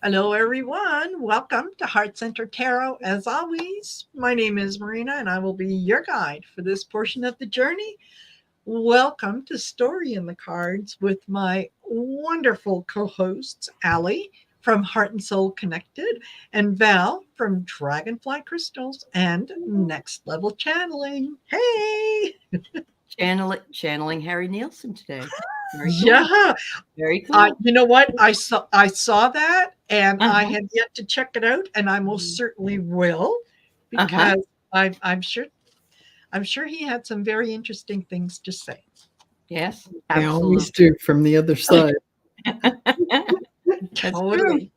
Hello, everyone. Welcome to Heart Center Tarot. As always, my name is Marina, and I will be your guide for this portion of the journey. Welcome to Story in the Cards with my wonderful co-hosts, Aley from Heart and Soul Connected and Val from Dragonfly Crystals and Next Level Channeling. Hey! Channeling Harry Nielsen today. Very cool. Yeah. Very cool. You know what? I saw that, and I had yet to check it out, and I most certainly will, because I'm sure he had some very interesting things to say. Yes, I always do from the other side. Totally.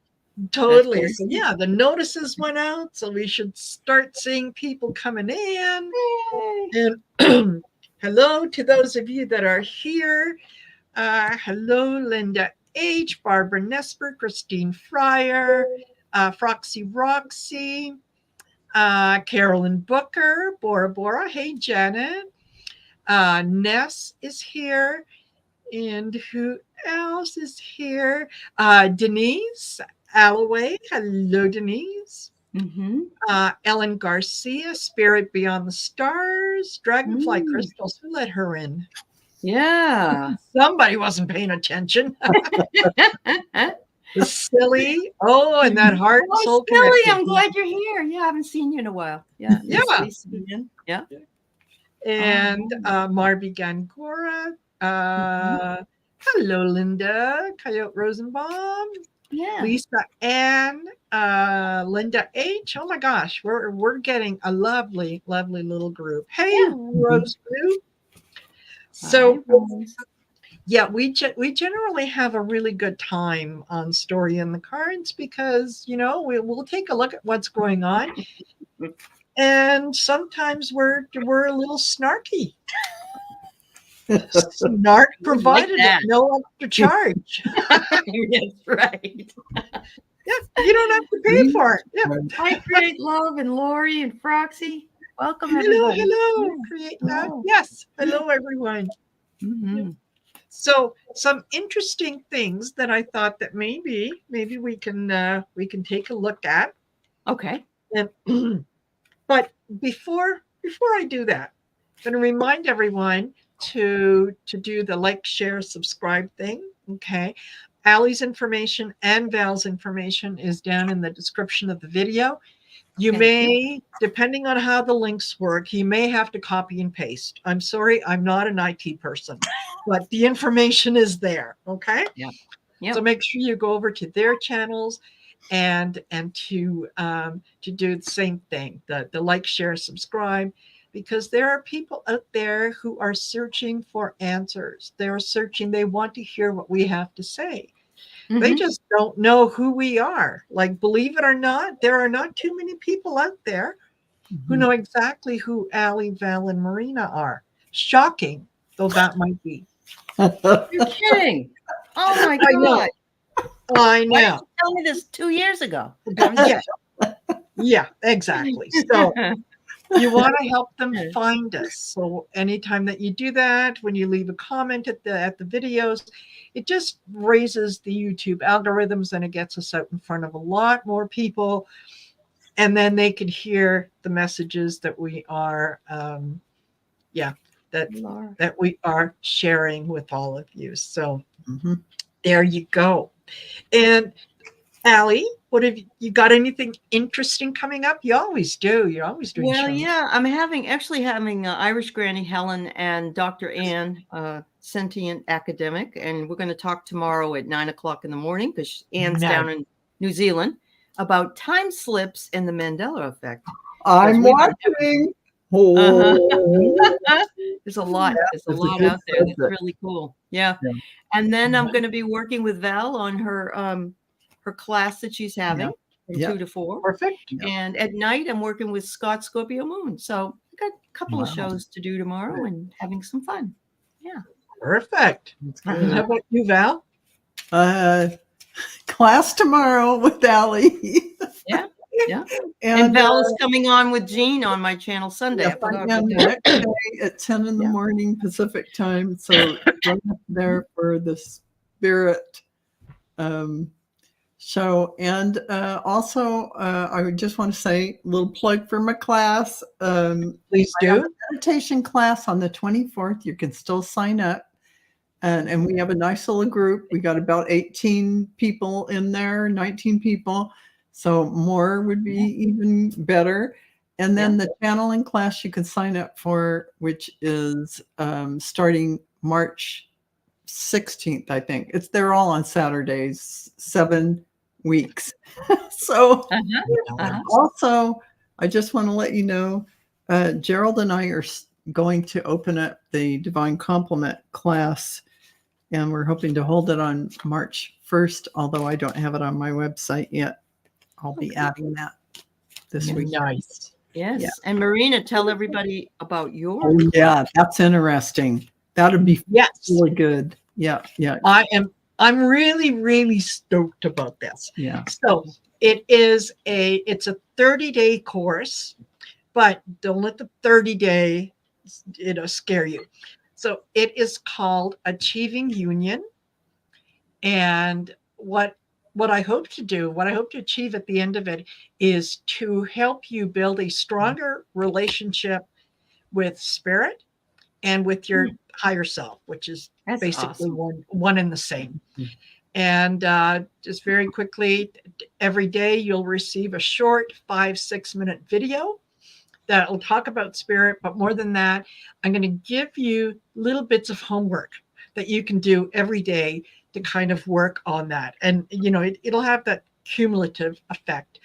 So yeah, the notices went out, so we should start seeing people coming in. Yay. And hello to those of you that are here. Hello, Linda H., Barbara Nesper, Christine Fryer, Froxy Roxy, Carolyn Booker, Bora Bora. Hey, Janet. Ness is here. And who else is here? Denise Alloway. Hello, Denise. Ellen Garcia, Spirit Beyond the Stars, Dragonfly Crystals. Who let her in? Yeah. Somebody wasn't paying attention. Silly. Oh, and that heart and soul Silly, I'm glad you're here. Yeah, I haven't seen you in a while. Yeah. Yeah. And Marby Gangora. Hello, Linda. Coyote Rosenbaum. Yeah. Lisa Ann. Linda H. Oh my gosh, we're getting a lovely, lovely little group. Hey, Rose Blue. So, yeah, we generally have a really good time on Story in the Cards because, you know, we'll take a look at what's going on. And sometimes we're a little snarky. Snark provided at no extra charge. That's right. Yeah, you don't have to pay for it. Yeah. Hi, Create Love and Lori and Froxy. Welcome, everybody. Hello. Create Love. Yes. Hello, everyone. So some interesting things that I thought that maybe we can take a look at. Okay. And, but before I do that, I'm going to remind everyone to do the like, share, subscribe thing. Okay. Allie's information and Val's information is down in the description of the video. You may, depending on how the links work, you may have to copy and paste. I'm sorry, I'm not an IT person, but the information is there. Okay. Yeah. So make sure you go over to their channels and to do the same thing, the like, share, subscribe, because there are people out there who are searching for answers. They're searching. They want to hear what we have to say. They just don't know who we are. Like, believe it or not, there are not too many people out there who know exactly who Aley, Val, and Marina are. Shocking, though that might be. You're kidding. Oh, my God. I know. Why didn't you tell me this 2 years ago? Yeah, exactly. So you want to help them find us. So anytime that you do that, when you leave a comment at the videos, it just raises the YouTube algorithms and it gets us out in front of a lot more people. And then they can hear the messages that we are, that we are sharing with all of you. So there you go. And Aley, what have you got? Anything interesting coming up? You always do. You're always doing Well, shows. yeah, I'm actually having Irish Granny Helen and Dr. Ann, sentient academic, and we're going to talk tomorrow at 9:00 in the morning because Ann's down in New Zealand about time slips and the Mandela effect. I'm watching. There's a lot. There's a lot out there. It's really cool. Yeah. And then I'm going to be working with Val on her class that she's having from 2 to 4. Perfect. And at night, I'm working with Scott Scorpio Moon. So I got a couple of shows to do tomorrow and having some fun. Yeah. Perfect. How about you, Val? Class tomorrow with Aley. Yeah. And Val is coming on with Jean on my channel Sunday. Next day at 10 in the morning Pacific time. So right up there for the spirit show. And also, I would just want to say a little plug for my class. Please I have a do. meditation class on the 24th. You can still sign up. And we have a nice little group. We got about 18 people in there, 19 people. So more would be even better. And then the channeling class you can sign up for, which is starting March 16th, I think. They're all on Saturdays, 7 weeks. So also, I just want to let you know, Gerald and I are going to open up the Divine Complement class, and we're hoping to hold it on March 1st, although I don't have it on my website yet. I'll be adding that this week. Nice. Yes. Yeah. And Marina, tell everybody about your. Oh, yeah, that's interesting. That'd be really good. Yeah. I'm really, really stoked about this. Yeah. So it's a 30-day course, but don't let the 30-day, scare you. So it is called Achieving Union. And what I hope to achieve at the end of it is to help you build a stronger relationship with spirit and with your higher self, which is basically one and the same. And just very quickly, every day you'll receive a short 5-6 minute video that will talk about spirit. But more than that, I'm going to give you little bits of homework that you can do every day to kind of work on that. And, it'll have that cumulative effect.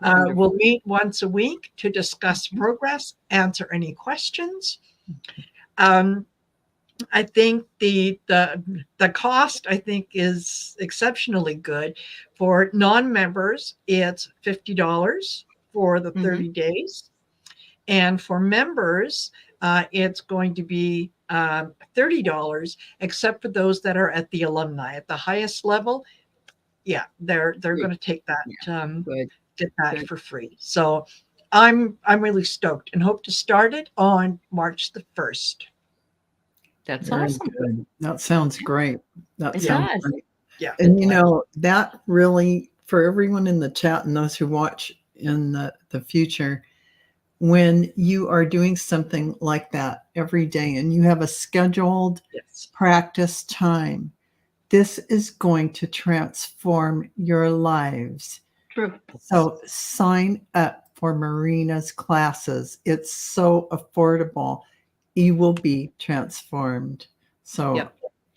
We'll meet once a week to discuss progress, answer any questions. I think the cost, I think, is exceptionally good. For non-members, it's $50 for the 30 days. And for members, it's going to be $30, except for those that are at the alumni. At the highest level, they're going to take that, get that for free. So I'm really stoked and hope to start it on March the 1st. That's Very awesome. good. That sounds great. That sounds great. Yeah. And that really, for everyone in the chat and those who watch in the future, when you are doing something like that every day and you have a scheduled practice time, this is going to transform your lives. True. So sign up for Marina's classes. It's so affordable. You will be transformed. So,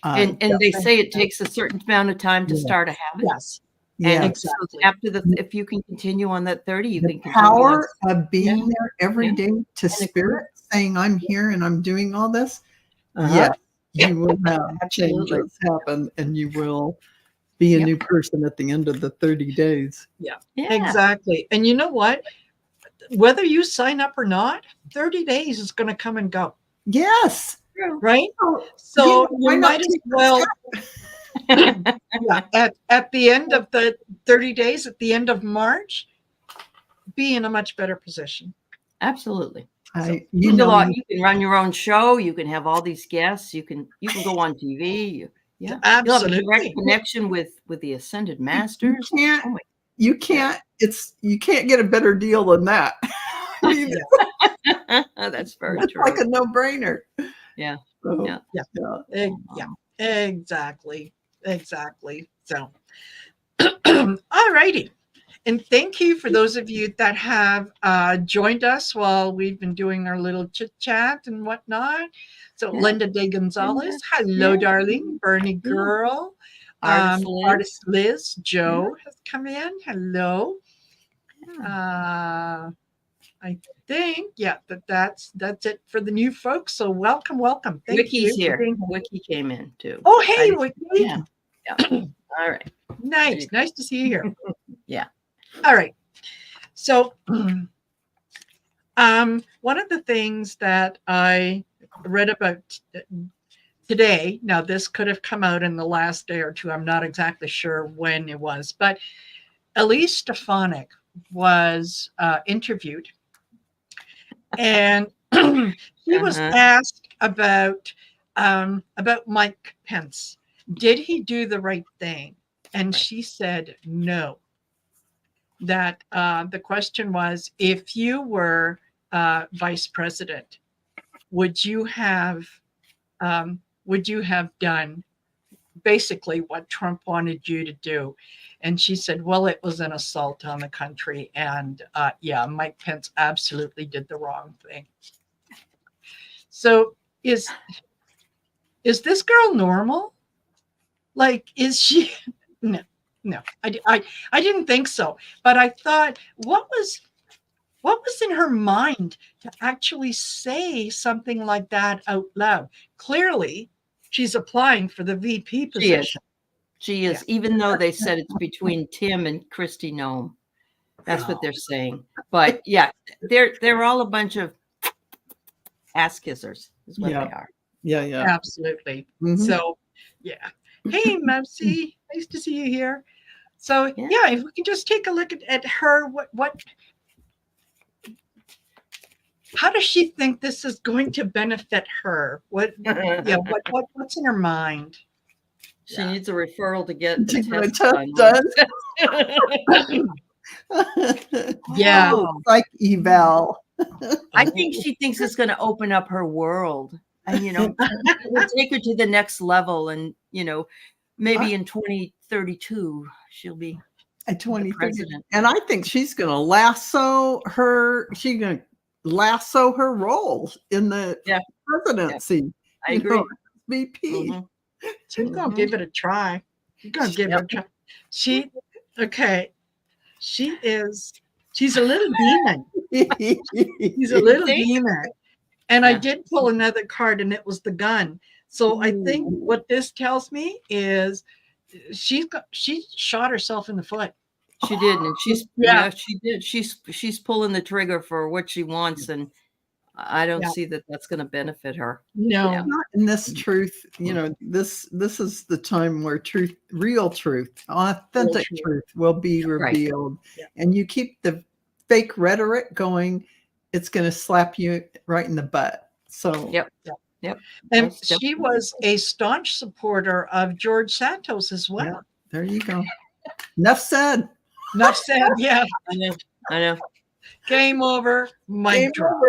and they say it takes a certain amount of time to start a habit. Yes. And exactly. after if you can continue on that 30, you can continue. Power of being there every day to spirit, saying I'm here and I'm doing all this. You will have changes happen, and you will be a new person at the end of the 30 days. Yeah, exactly. And you know what? Whether you sign up or not, 30 days is going to come and go. Yes. Right? So you might as well, at the end of the 30 days, at the end of March, be in a much better position. Absolutely. You can run your own show. You can have all these guests. You can go on TV. Absolutely. You'll have a direct connection with the ascended masters. You can't get a better deal than that. That's very true. Like a no-brainer. Yeah. So, Exactly. So, all righty. And thank you for those of you that have joined us while we've been doing our little chit chat and whatnot. So Linda De Gonzalez, hello, darling. Bernie Girl, Artist Liz, Joe has come in. Hello. I think that's it for the new folks. So welcome. Thank you. Wicky's here. Wicky came in too. Oh, hey, Wicky. Yeah. All right. Nice to see you here. Yeah. All right. So, one of the things that I read about today, now this could have come out in the last day or two. I'm not exactly sure when it was, but Elise Stefanik was interviewed, and he was asked about Mike Pence. Did he do the right thing? And she said no. That the question was, if you were vice president, would you have done basically what Trump wanted you to do? And she said, well, it was an assault on the country. And yeah, Mike Pence absolutely did the wrong thing. So is this girl normal? Like, is she? No, I didn't think so. But I thought, what was in her mind to actually say something like that out loud? Clearly, she's applying for the VP position. She is, even though they said it's between Tim and Kristi Noem. That's what they're saying. But yeah, they're all a bunch of ass kissers, is what they are. Yeah. Absolutely. So, yeah. Hey, Mopsy, nice to see you here. So, yeah, if we can just take a look at her, what how does she think this is going to benefit her? What's in her mind? She needs a referral to get To the get test done. Yeah. Like eval. I think she thinks it's going to open up her world. And, we'll take her to the next level. And, maybe in 2032, she'll be at 2030. president. And I think she's going to lasso her. She's going to lasso her role in the presidency. I agree. VP. She's going to give it a try. She's going to give it a try. She's a little demon. She's a little demon. And I did pull another card, and it was the gun. So I think what this tells me is she shot herself in the foot. She did, and she did. She's pulling the trigger for what she wants, and I don't see that that's going to benefit her. No, not in this truth. This is the time where real truth, authentic truth will be revealed. Right. Yeah. And you keep the fake rhetoric going, it's going to slap you right in the butt. So Yep. And she was a staunch supporter of George Santos as well. Yeah, there you go. Enough said. Yeah. I know. Game over. Mic drop.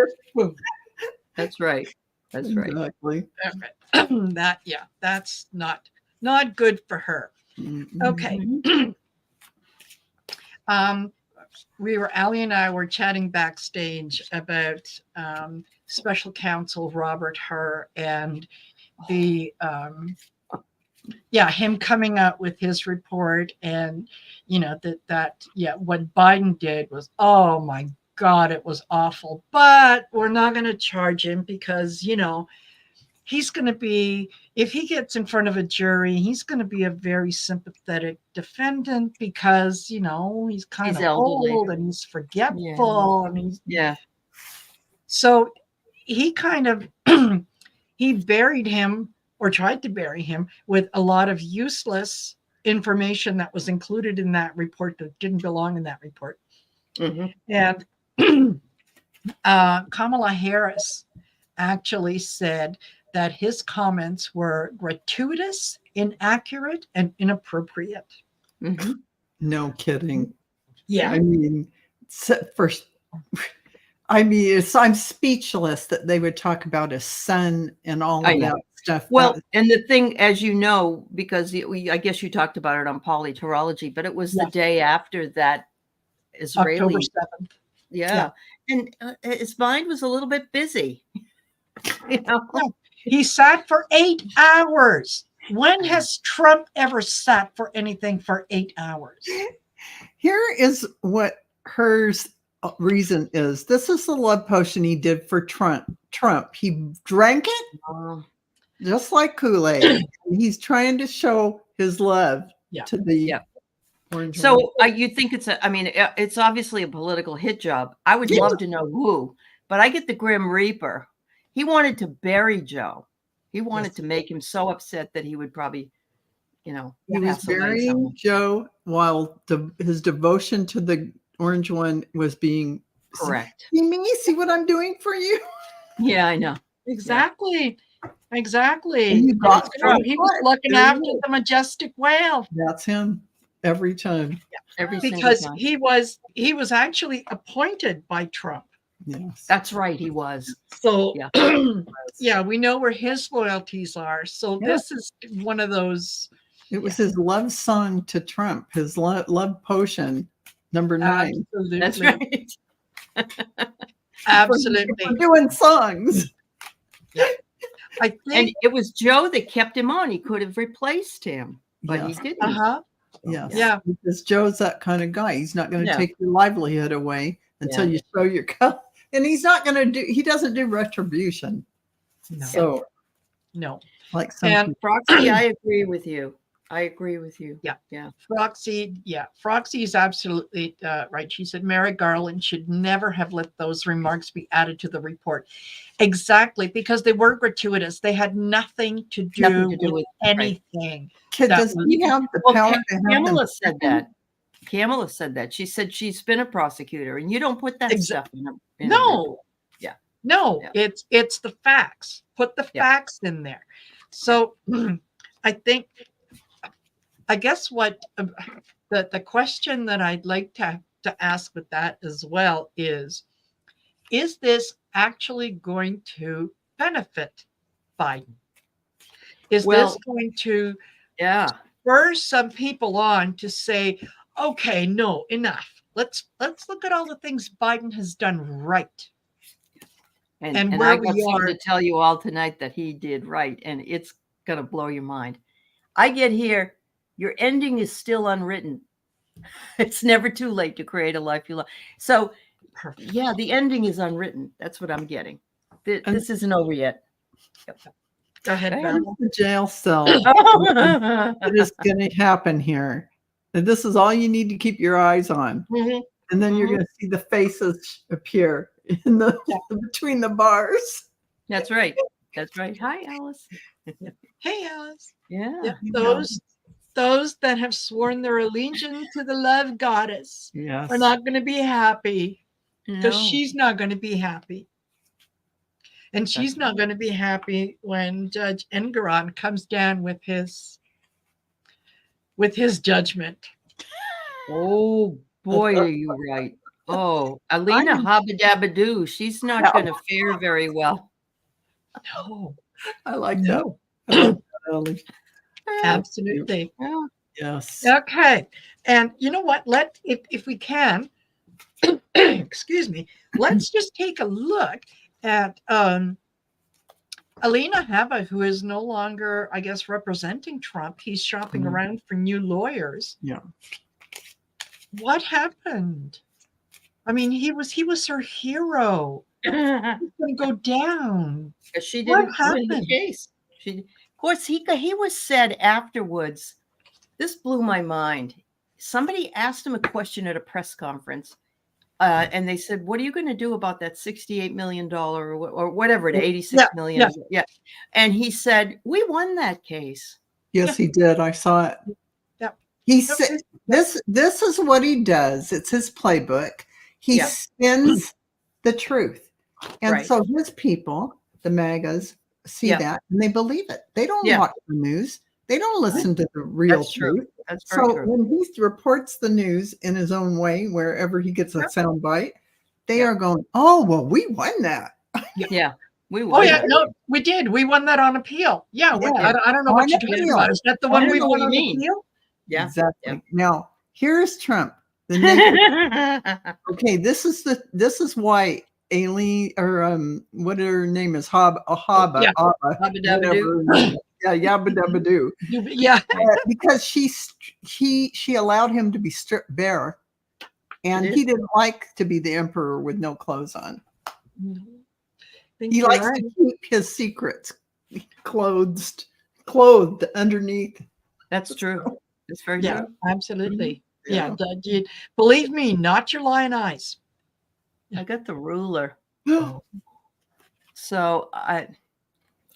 That's right. Exactly. That's not good for her. Okay. Aley and I were chatting backstage about special counsel Robert Hur and the him coming out with his report, and what Biden did was, oh my God, it was awful. But we're not going to charge him because he's going to be, if he gets in front of a jury, he's going to be a very sympathetic defendant because, he's kind of old and he's forgetful. So he kind of, he buried him, or tried to bury him, with a lot of useless information that was included in that report that didn't belong in that report. And Kamala Harris actually said that his comments were gratuitous, inaccurate, and inappropriate. No kidding. Yeah. I'm speechless that they would talk about his son and all of that stuff. Well, and the thing, as you know, because I guess you talked about it on Polytarology, but it was the day after that Israeli. October 7th. Yeah. And his mind was a little bit busy. He sat for 8 hours. When has Trump ever sat for anything for 8 hours? Here is what her reason is. This is the love potion he did for Trump. He drank it just like Kool-Aid. He's trying to show his love to the orange. So you think it's obviously a political hit job. I would love to know who, but I get the Grim Reaper. He wanted to bury Joe. He wanted to make him so upset that he would probably, he was burying Joe while his devotion to the orange one was being correct. See what I'm doing for you? Yeah, I know. Exactly. Exactly. He was looking after the majestic whale. That's him. every time. Every single because time. he was actually appointed by Trump. Yes. That's right. He was. So Yeah. yeah, we know where his loyalties are. So Yeah. this is one of those. It was his love song to Trump, his love potion, number 9. Absolutely. That's right. Absolutely. We're doing songs. I And think. it was Joe that kept him on. He could have replaced him, but Yes. he didn't. Uh-huh. Yes. Yeah. Because Joe's that kind of guy. He's not going to Yeah. take your livelihood away until Yeah. you show your color. And he's not going to do, he doesn't do retribution. No. So, No. like some And people. Proxy, I agree with you. I agree with you. Yeah. Yeah. Froxy is absolutely right. She said Merrick Garland should never have let those remarks be added to the report. Exactly, because they were gratuitous. They had nothing to do with anything. Does he have the power to have Kamala them? said that. Kamala said that. She said she's been a prosecutor, and you don't put that stuff in a No. report. Yeah. No, Yeah. it's the facts. Put the facts in there. So I guess what the question that I'd like to ask with that as well is this actually going to benefit Biden? Is this going to spur some people on to say, okay, no, enough. Let's look at all the things Biden has done right. And where I got we something are. to tell you all tonight that he did right, and it's going to blow your mind. I get here, your ending is still unwritten. It's never too late to create a life you love. So, yeah, the ending is unwritten. That's what I'm getting. This isn't over yet. Go ahead, The jail cell. What is going to happen here? And this is all you need to keep your eyes on. And then you're going to see the faces appear in the between the bars. That's right. That's right. Hi, Alice. Hey, Alice. Yeah. Those that have sworn their allegiance to the love goddess are not going to be happy, because she's not going to be happy. And she's not going to be happy when Judge Engoron comes down with his judgment. Oh, boy, are you right. Oh, Alina Habadabadoo. She's not going to fare very well. No. I like that. I like that, Aley. Absolutely. Yes. Okay. And you know what? If we can, excuse me, let's just take a look at Alina Haba, who is no longer, I guess, representing Trump. He's shopping around for new lawyers. Yeah. What happened? I mean, he was her hero. He's going to go down. She didn't win the case. Of course, he was said afterwards. This blew my mind. Somebody asked him a question at a press conference, and they said, "What are you going to do about that $68 million or whatever it, $86 million?" Yeah. And he said, "We won that case." Yes, he did. I saw it. Yeah. He said, "This is what he does. It's his playbook. He spins the truth, and so his people, the MAGAs, see that and they believe it. They don't watch the news. They don't listen to the real truth. That's very true. When he reports the news in his own way, wherever he gets a sound bite, they are going, "Oh, well, we won that." Yeah, we won. Oh yeah, no, we did. We won that on appeal. Yeah, I don't know what you're talking about. Is that the one we won on appeal? Yeah, exactly. Yeah. Now here's Trump. Okay, this is why Aley, or what her name is, Habadabadoo. Yeah, Yabadabadoo. Yeah, because she allowed him to be stripped bare, and he didn't like to be the emperor with no clothes on. He likes to keep his secrets clothed underneath. That's true. That's very true. Absolutely. Yeah, believe me, not your lion eyes. I got the ruler. So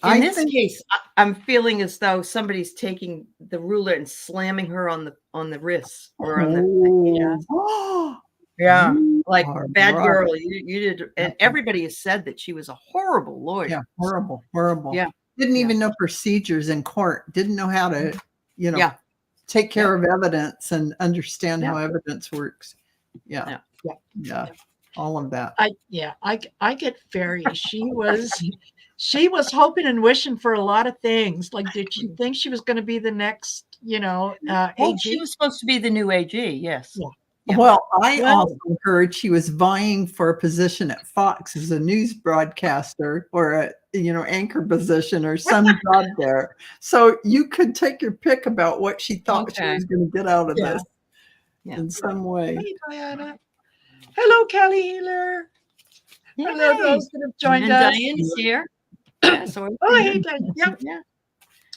in this case, I'm feeling as though somebody's taking the ruler and slamming her on the wrists or on the like bad girl. You did, and everybody has said that she was a horrible lawyer. Yeah, horrible. Yeah, didn't even know procedures in court. Didn't know how to, take care of evidence and understand how Yeah. evidence works. Yeah. Yeah. All of that. I get very. She was hoping and wishing for a lot of things. Like, did she think she was going to be the next, Well, AG? she was supposed to be the new AG. Yes. Yeah. Yeah. Well, I also heard she was vying for a position at Fox as a news broadcaster or a anchor position or some job there. So you could take your pick about what she thought she was going to get out of this in some way. Hey, Diana. Hello, Kelly Healer. Hello, those that have joined us. Diane's here. Yeah, so hey, Diane. Yep.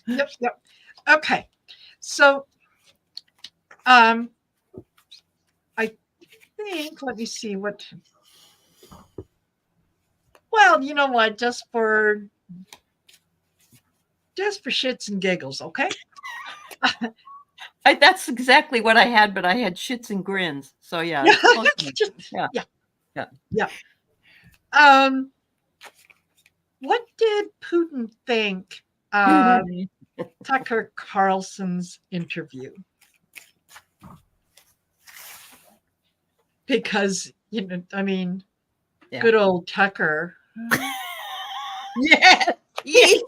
Yep. Okay. So, I think, let me see what. Well, you know what? Just for shits and giggles, okay? That's exactly what I had, but I had shits and grins. So yeah. What did Putin think of Tucker Carlson's interview? Because good old Tucker. Yes. He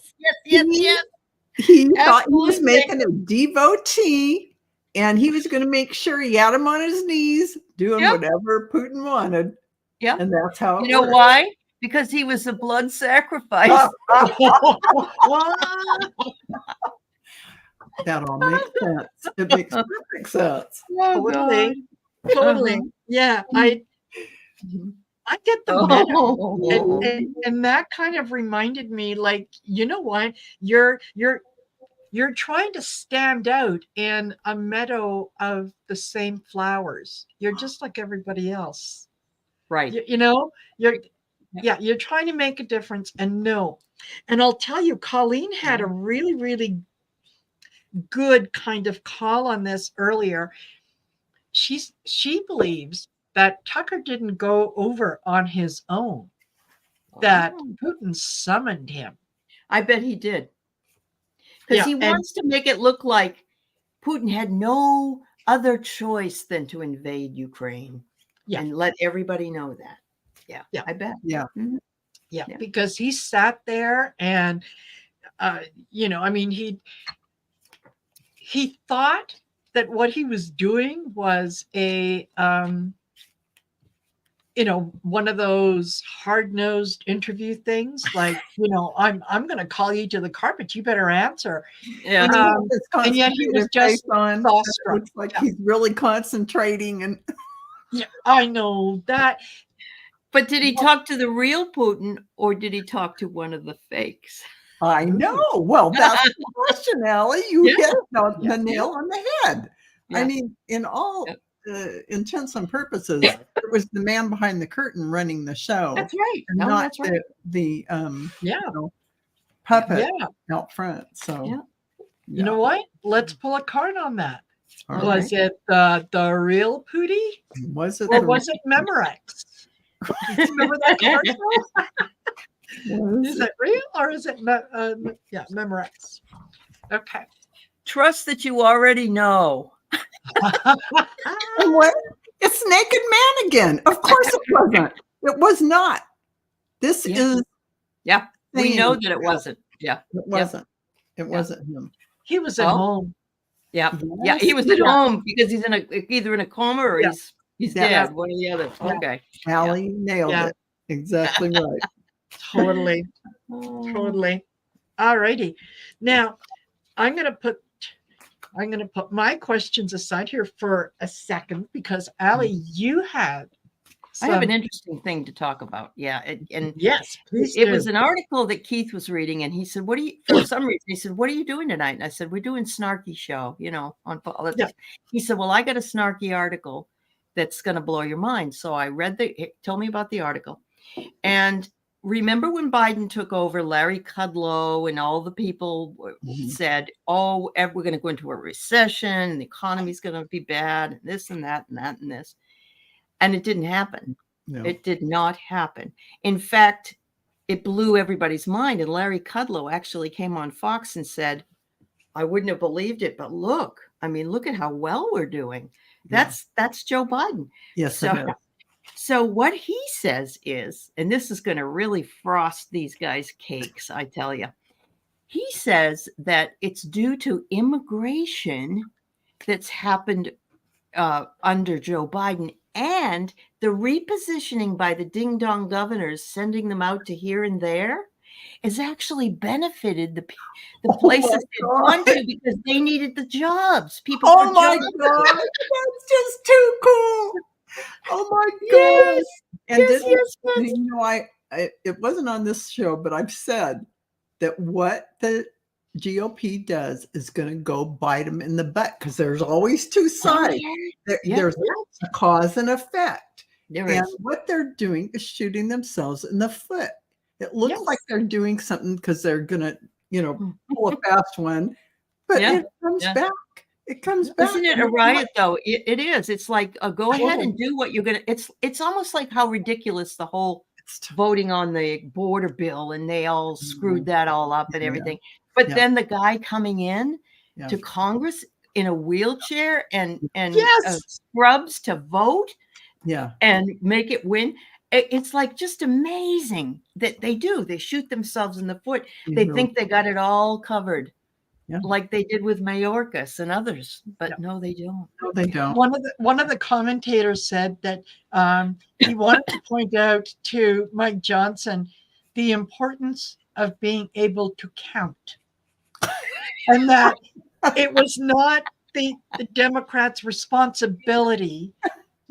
thought he was making a devotee, and he was going to make sure he had him on his knees doing whatever Putin wanted. Yeah. And that's how it You know worked. why? Because he was a blood sacrifice. That all makes sense. It makes perfect sense. Totally. Yeah. I get the meta. And that kind of reminded me, like, you know what? You're trying to stand out in a meadow of the same flowers. You're just like everybody else. Right. You're trying to make a difference. And I'll tell you, Colleen had a really, really good kind of call on this earlier. She believes that Tucker didn't go over on his own, that Putin summoned him. I bet he did. Because he wants to make it look like Putin had no other choice than to invade Ukraine and let everybody know that. Yeah. I bet. Yeah. Mm-hmm. Yeah, because he sat there and, he thought that what he was doing was one of those hard-nosed interview things, like, I'm going to call you to the carpet. You better answer. Yeah. And yet he was just looks like he's really concentrating. And I know that. But did he talk to the real Putin, or did he talk to one of the fakes? I know. Well, that's the question, Aley. You hit the nail on the head. Yeah. I mean, in all intents and purposes, it was the man behind the curtain running the show. That's right. And not the puppet out front. So, you know what? Let's pull a card on that. All was it the real Pootie? Was it? Or was it Memorex? Remember that commercial? Is it real or is it Memorex? Okay. Trust that you already know. What? It's Naked Man again. Of course it wasn't. It was not. This is. Yeah. We know that it wasn't. Yeah. It wasn't. It wasn't him. He was at home. Yeah. Yeah. He was at home because he's either in a coma or he's dead. One or the other. Okay. Aley nailed it. Exactly right. Totally. All righty. Now, I'm going to put my questions aside here for a second because Aley, you had. I have an interesting thing to talk about. Yeah. And yes, please it was an article that Keith was reading, and he said, for some reason, he said, what are you doing tonight? And I said, we're doing Snarky Show, on politics. He said, well, I got a snarky article that's going to blow your mind. So I told me about the article. And remember when Biden took over, Larry Kudlow and all the people said, we're going to go into a recession and the economy's going to be bad and this and that and that and this. And it didn't happen. No. It did not happen. In fact, it blew everybody's mind. And Larry Kudlow actually came on Fox and said, I wouldn't have believed it, but look, I mean, look at how well we're doing. Yeah. That's Joe Biden. Yes, So, it is. so what he says is, and this is going to really frost these guys' cakes, I tell you. He says that it's due to immigration that's happened under Joe Biden and the repositioning by the ding dong governors, sending them out to here and there, has actually benefited the places they've gone to because they needed the jobs. People. Oh my God, that's just too cool. Oh my God. And yes. you know, it wasn't on this show, but I've said that what the GOP does is going to go bite them in the butt because there's always two sides. There's a cause and effect. And what they're doing is shooting themselves in the foot. It looks like they're doing something because they're going to, pull a fast one, but it comes back. It comes back. Isn't it a riot, though? It is. It's like, go ahead and do what you're going to. It's almost like how ridiculous the whole voting on the border bill, and they all screwed that all up and everything. But then the guy coming in to Congress in a wheelchair and scrubs to vote and make it win. It's like just amazing that they do. They shoot themselves in the foot. They think they got it all covered. Like they did with Mayorkas and others, but no, they don't. No, they don't. One of the commentators said that he wanted to point out to Mike Johnson the importance of being able to count, and that it was not the Democrats' responsibility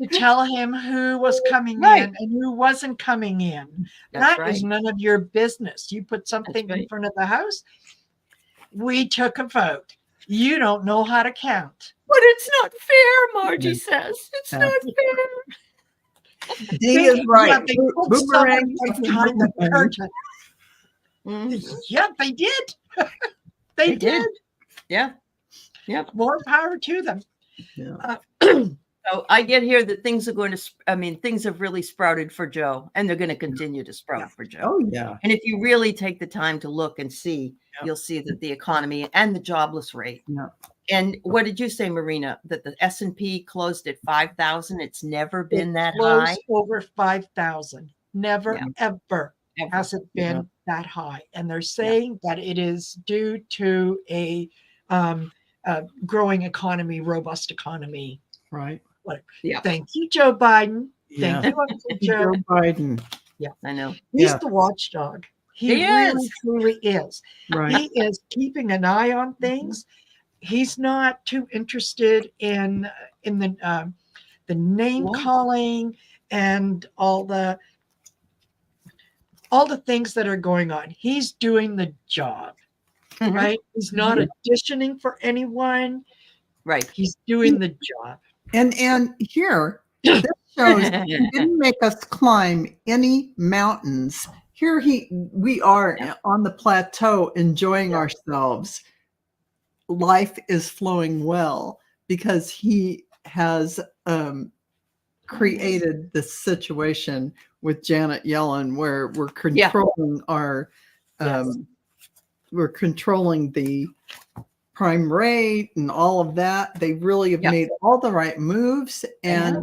to tell him who was coming in and who wasn't coming in. That is none of your business. You put something in front of the House. We took a vote. You don't know how to count. But it's not fair, Margie says. It's not fair. Dee is right. Boomerang behind the curtain. Yeah, they did. They did. Yeah. More power to them. Yeah. So I get here that things have really sprouted for Joe, and they're going to continue to sprout for Joe. Oh, yeah. And if you really take the time to look and see, you'll see that the economy and the jobless rate. Yeah. And what did you say, Marina, that the S&P closed at 5,000? It's never been that high. Over 5,000. Never, ever has it been that high. And they're saying that it is due to a growing economy, robust economy. Right. Yeah. Thank you, Joe Biden. Yeah. Thank you, Joe Biden. Yeah, I know. He's the watchdog. He really, truly is. Right. He is keeping an eye on things. He's not too interested in the name calling and all the things that are going on. He's doing the job. Right. He's not auditioning for anyone. Right. He's doing the job. And here, this shows he didn't make us climb any mountains. Here we are on the plateau enjoying ourselves. Life is flowing well because he has created this situation with Janet Yellen where we're controlling we're controlling the prime rate and all of that. They really have made all the right moves. And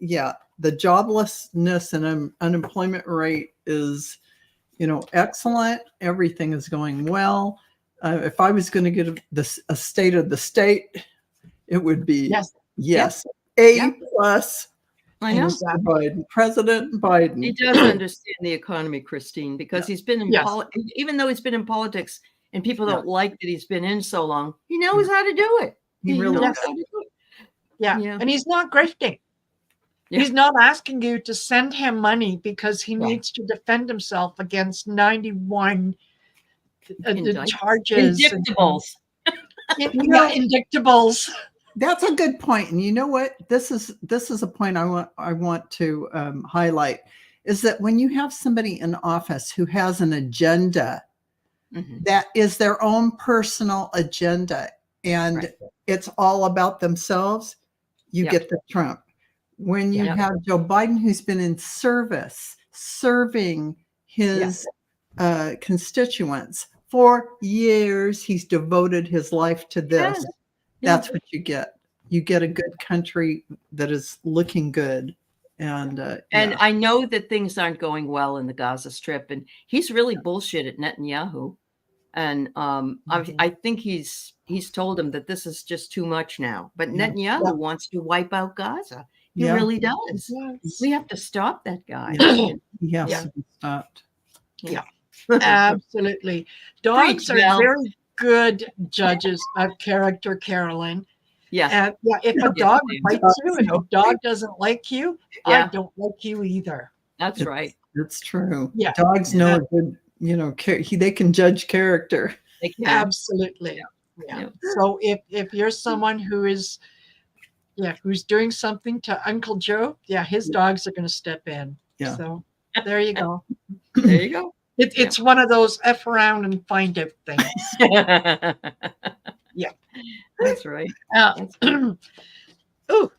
the joblessness and unemployment rate is, excellent. Everything is going well. If I was going to get a state of the state, it would be A plus. I know. President Biden. He does understand the economy, Christine, because he's been in even though he's been in politics and people don't like that he's been in so long, he knows how to do it. He really knows how to do it. Yeah. And he's not grifting. Yeah. He's not asking you to send him money because he needs to defend himself against 91 charges. Indictables. Indictables. That's a good point. And you know what? This is a point I want to highlight, is that when you have somebody in office who has an agenda, that is their own personal agenda, and it's all about themselves, you get the Trump. When you have Joe Biden, who's been in service, serving his constituents for years. He's devoted his life to this. Yes. That's what you get. You get a good country that is looking good. And And I know that things aren't going well in the Gaza Strip, and he's really bullshit at Netanyahu. And I think he's told him that this is just too much now. But Netanyahu wants to wipe out Gaza. He really does. Yes. We have to stop that guy. he has to be stopped. Yeah. Absolutely. Dogs Preach, are Mel. very good judges of character, Carolyn. Yeah. And if a dog bites you and a dog doesn't like you, I Yeah. don't like you either. That's right. It's true. Yeah. Dogs know a good, they can judge character. They can. Absolutely. Yeah. So if you're someone who is who's doing something to Uncle Joe, his dogs are going to step in. Yeah. So there you go. There you go. It's one of those F around and find out things. Yeah. That's right. Oh,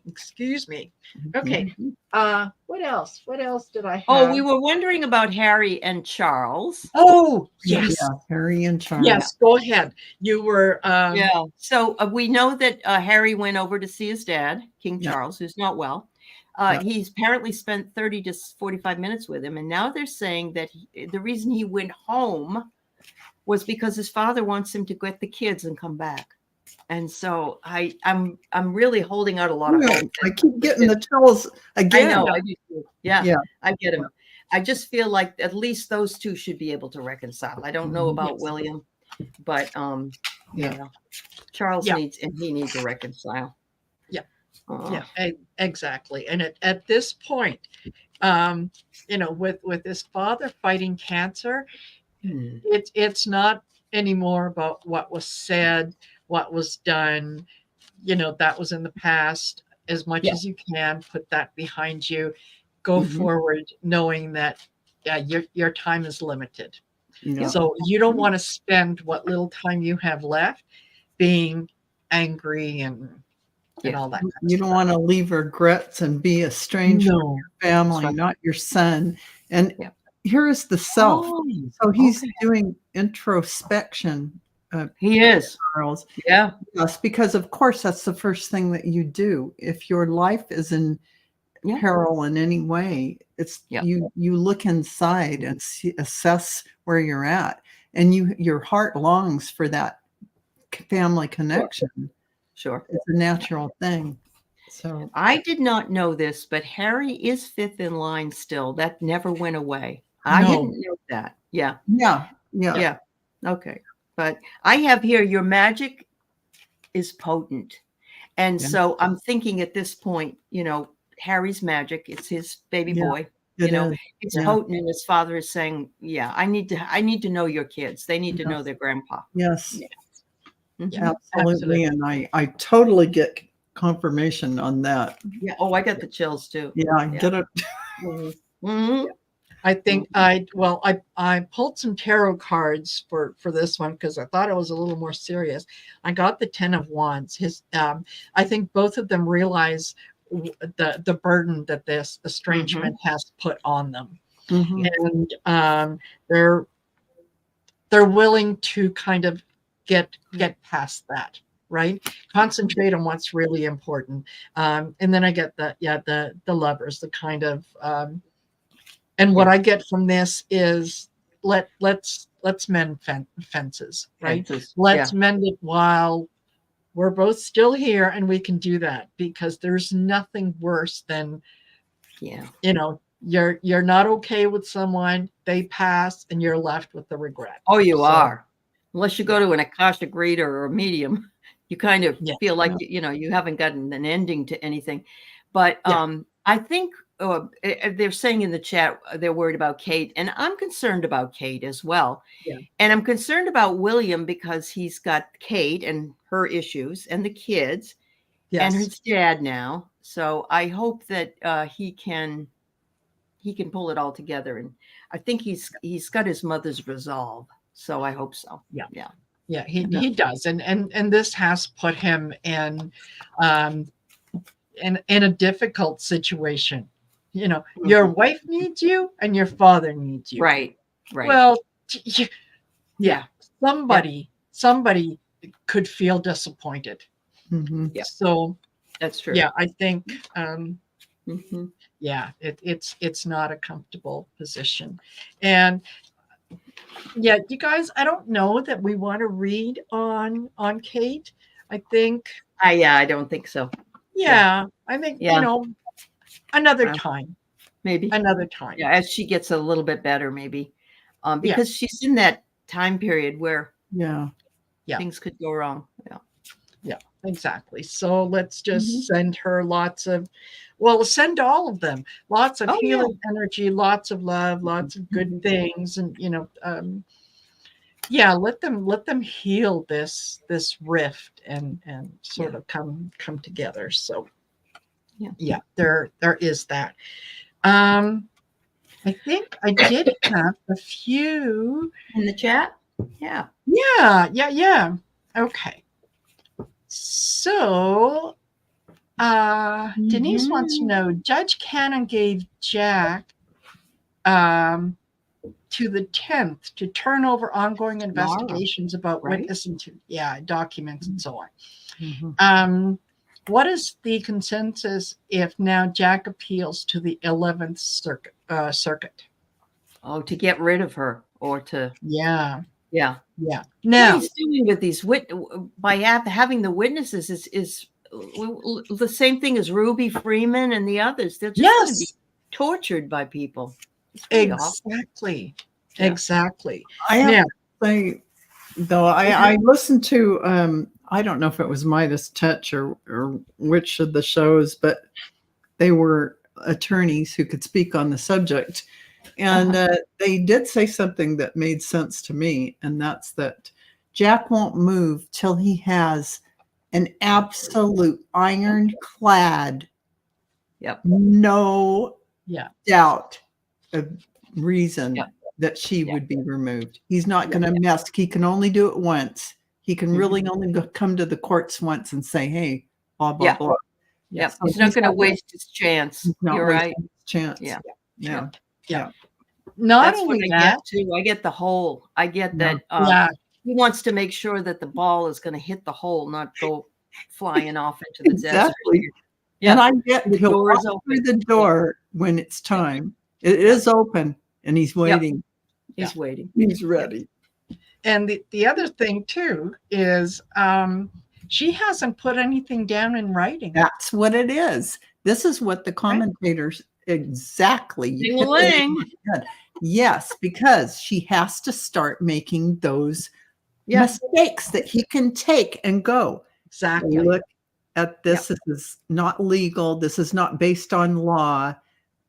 excuse me. Okay. What else? What else did I have? Oh, we were wondering about Harry and Charles. Oh, yes. Yeah, Harry and Charles. Yes, go ahead. You were So we know that Harry went over to see his dad, King Charles, who's not well. He's apparently spent 30 to 45 minutes with him. And now they're saying that the reason he went home was because his father wants him to get the kids and come back. And so I'm really holding out a lot of hope. I keep getting the chills again. I know. I do too. Yeah, I get him. I just feel like at least those two should be able to reconcile. I don't know about William, but Charles needs to reconcile. Exactly. And at this point, with his father fighting cancer, it's not anymore about what was said, what was done. That was in the past. As much as you can, put that behind you. Go forward, knowing that your time is limited. So you don't want to spend what little time you have left being angry and all that. You don't want to leave regrets and be a stranger to your family, not your son. And here is the self. So he's doing introspection. He is. Charles. Yeah. Yes, because of course that's the first thing that you do. If your life is in peril in any way, it's you look inside and assess where you're at, and your heart longs for that family connection. Sure. It's a natural thing. So I did not know this, but Harry is fifth in line still. That never went away. I didn't know that. Yeah. Okay. But I have here, your magic is potent. And so I'm thinking at this point, Harry's magic, it's his baby boy. It's potent, and his father is saying, I need to know your kids. They need to know their grandpa. Yes. Absolutely. And I totally get confirmation on that. Yeah. Oh, I got the chills too. Yeah, I get it. I think I pulled some tarot cards for this one because I thought it was a little more serious. I got the 10 of Wands. I think both of them realize the burden that this estrangement has put on them, and they're willing to kind of get past that. Right, concentrate on what's really important, and then I get the Lovers, the kind of. And what I get from this is let's mend fences, right? Let's mend it while we're both still here, and we can do that because there's nothing worse than, you're not okay with someone, they pass, and you're left with the regret. Oh, you are. Unless you go to an Akashic reader or a medium, you kind of feel like you haven't gotten an ending to anything. But I think. They're saying in the chat they're worried about Kate, and I'm concerned about Kate as well. And I'm concerned about William because he's got Kate and her issues and the kids and his dad now. So I hope that he can pull it all together, and I think he's got his mother's resolve. So I hope so. He does, and this has put him in a difficult situation. Your wife needs you and your father needs you. Right. Well, Yeah. Somebody could feel disappointed. Mhm. Yeah. So That's true. yeah, I think Mhm. yeah, it's not a comfortable position. And yeah, you guys, I don't know that we want to read on Kate. I think Yeah, I don't think so. yeah, I think Yeah. another Uh, time. Maybe. Another time. Yeah, as she gets a little bit better, maybe. Yeah. Because she's in that time period where Yeah. things could go wrong. Yeah. Yeah, exactly. So let's just Mhm. send her send all of them lots of healing energy, lots of love, lots of good things, and let them heal this rift and sort of come together. So yeah, there is that. I think I did have a few In the chat. Yeah. Yeah. Okay. So Denise wants to know, Judge Cannon gave Jack to the 10th to turn over ongoing investigations about witnessing to documents and so on. What is the consensus if now Jack appeals to the 11th circuit? Oh, to get rid of her or to Yeah. Now Now what he's doing with these by having the witnesses is the same thing as Ruby Freeman and the others. They're just going to be tortured by people. Really exactly. I have to say, though, I listened to I don't know if it was Midas Touch or which of the shows, but they were attorneys who could speak on the subject. And they did say something that made sense to me, and that's that Jack won't move till he has an absolute ironclad, no doubt of reason that she would be removed. He's not going to mess. He can only do it once. He can really only come to the courts once and say, hey, blah, blah, blah. Yeah. So he's not going to waste his chance. You're right. His chance. Yeah. Not That's only what that, I get too. I get the hole. I get that he wants to make sure that the ball is going to hit the hole, not go flying off into the desert. Yeah. And I get the door is open through the door when it's time. It is open and he's waiting. He's waiting. He's ready. And the other thing too is she hasn't put anything down in writing. That's what it is. This is what the commentators exactly. Yes, because she has to start making those mistakes that he can take and go. Exactly. Look at this. This is not legal. This is not based on law.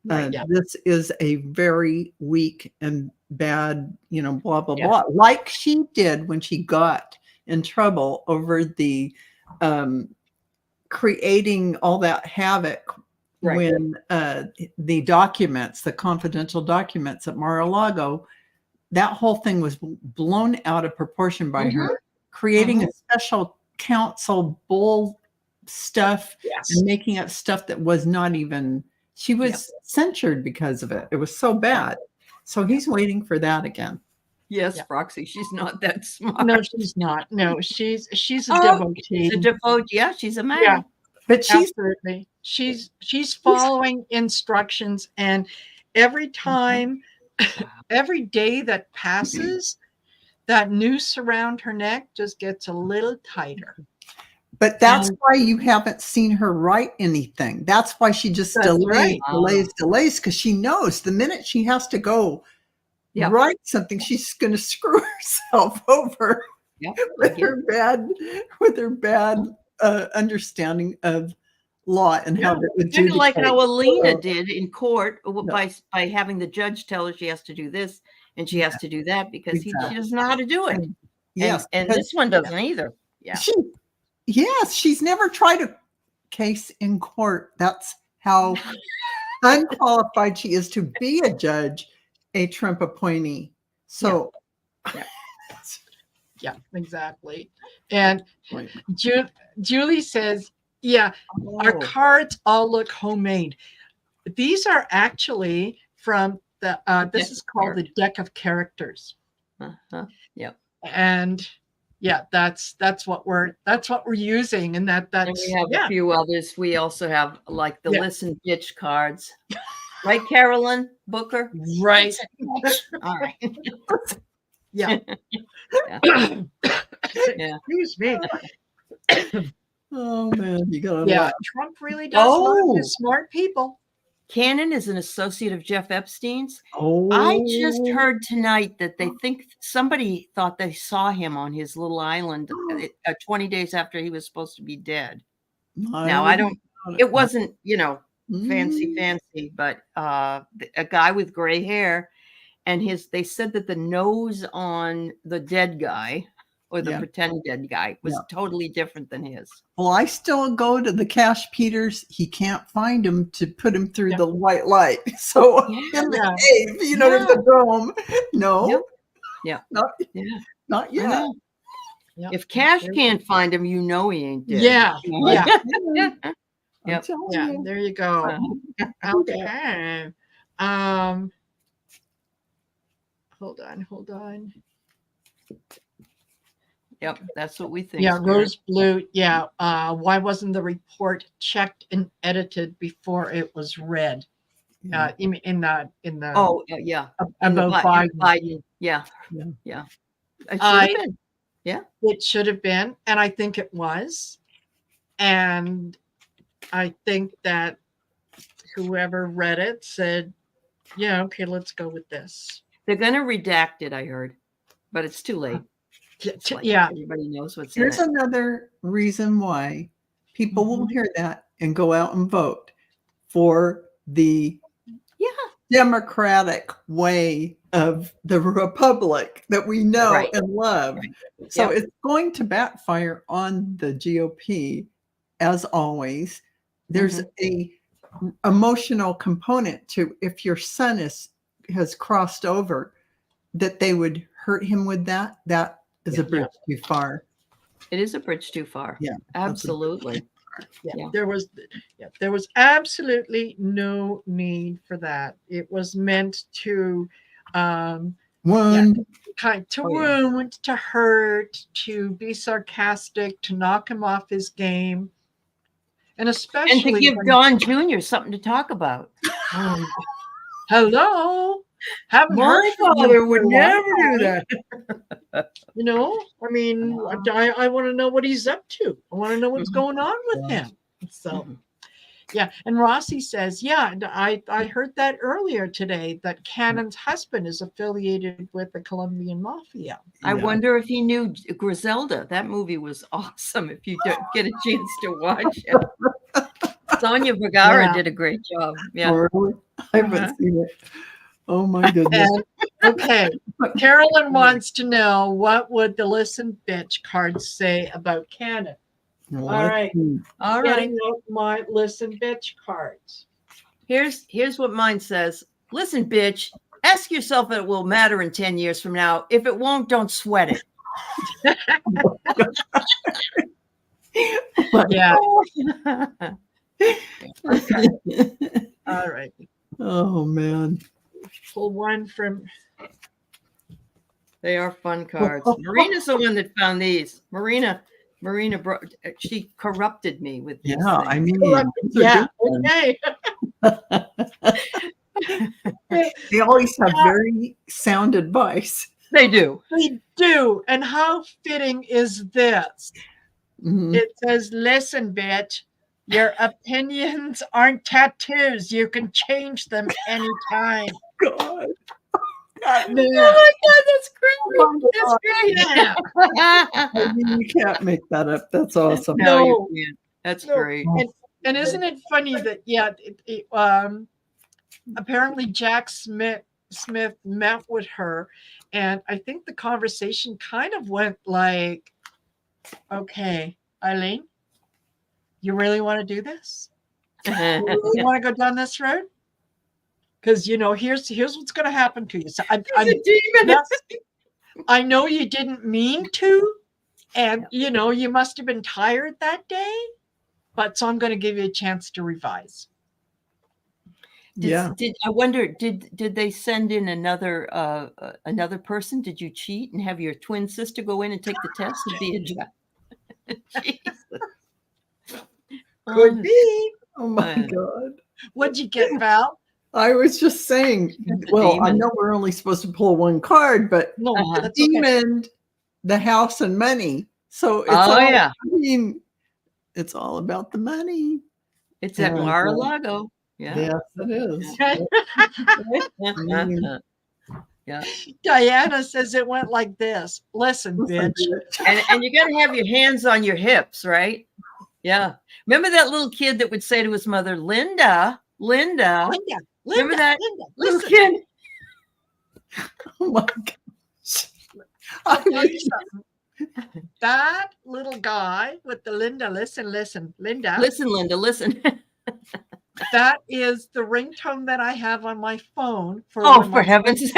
This is a very weak and bad, blah, blah, blah. Like she did when she got in trouble over the creating all that havoc when the documents, the confidential documents at Mar-a-Lago, that whole thing was blown out of proportion by her, creating a special counsel bull stuff and making up stuff that was not even, she was censured because of it. It was so bad. So he's waiting for that again. Yes, Roxy, she's not that smart. No, she's not. No, she's a devotee. She's a devotee. Yeah, she's a man. Yeah, but absolutely. She's following instructions, and every time, every day that passes, that noose around her neck just gets a little tighter. But that's why you haven't seen her write anything. That's why she just delays, because she knows the minute she has to go write something, she's going to screw herself over with her bad understanding of law and how it would do. Like how Alina did in court by having the judge tell her she has to do this and she has to do that because she doesn't know how to do it. Yes, and this one doesn't either. Yeah. Yes, she's never tried a case in court. That's how unqualified she is to be a judge, a Trump appointee. So, yeah, exactly. And Julie says, our cards all look homemade. These are actually from the, this is called the deck of characters. Yep. And yeah, that's what we're using, and And that's we have a few others. We also have like the Yeah. listen bitch cards. Right, Carolyn Booker? right. All right. Yeah. Yeah. Yeah. Excuse me. Oh man, you gotta Yeah, laugh. Trump really does love Oh. his smart people. Cannon is an associate of Jeff Epstein's. Oh, I just heard tonight that they think somebody thought they saw him on his little island 20 days after he was supposed to be dead. Now, I don't, it wasn't, fancy, but a guy with gray hair, and they said that the nose on the dead guy or the pretend dead guy was totally different than his. Well, I still go to the Cash Peters. He can't find him to put him through the white light. So in the cave, there's the dome. No, not yet. Yeah. If Cash can't find him, he ain't dead. Yeah. Yep. Yeah, there you go. Okay. Hold on. Yep, that's what we think. Yeah, Rose Blue. Yeah. Why wasn't the report checked and edited before it was read? In the about Biden. Yeah. It should have been, and I think it was, and I think that whoever read it said, "Yeah, okay, let's go with this." They're going to redact it, I heard, but it's too late. Everybody knows what's Here's in it. another reason why people will hear that and go out and vote for the democratic way of the republic that we know and love. So it's going to backfire on the GOP, as always. There's a emotional component to if your son has crossed over, that they would hurt him with that. That is a bridge too far. It is a bridge too far. Yeah, absolutely. There was absolutely no need for that. It was meant to wound, to hurt, to be sarcastic, to knock him off his game, and especially to give Don Jr. something to talk about. Hello. My father would never do that. I mean, I want to know what he's up to. I want to know what's going on with him. So, and Rossi says, I heard that earlier today, that Cannon's husband is affiliated with the Colombian mafia. I wonder if he knew Griselda. That movie was awesome. If you don't get a chance to watch it. Sonia Vergara did a great job. Yeah. I haven't seen it. Oh my goodness. Okay. Carolyn wants to know, what would the listen bitch cards say about Cannon? All right. My listen bitch cards. Here's what mine says. Listen, bitch, ask yourself if it will matter in 10 years from now. If it won't, don't sweat it. Okay. All right. Oh man. Pull one from. They are fun cards. Marina's the one that found these. Marina, she corrupted me with these things. I mean, okay. They always have very sound advice. They do. They do. And how fitting is this? It says, listen, bitch, your opinions aren't tattoos. You can change them anytime. God. Oh my God, that's great. That's great. You can't make that up. That's awesome. No, you can't. That's great. And isn't it funny that, apparently Jack Smith met with her, and I think the conversation kind of went like, okay, Eileen, you really want to do this? You really want to go down this road? Because here's what's going to happen to you. So I know you didn't mean to, and you must have been tired that day, but so I'm going to give you a chance to revise. Did I wonder? Did they send in another person? Did you cheat and have your twin sister go in and take the test and be a judge? Jesus. Could be. Oh my God. What'd you get, Val? I was just saying, well, I know we're only supposed to pull one card, but the demon, the house and money. So it's I mean, it's all about the money. It's at Mar-a-Lago. Yeah. Yes, it is. Yeah. Diana says it went like this. Listen, bitch. And you got to have your hands on your hips, right? Yeah. Remember that little kid that would say to his mother, Linda. Remember that little kid? Oh my gosh. That little guy with the Linda, listen, Linda. Listen, Linda, listen. That is the ringtone that I have on my phone. For heaven's sake.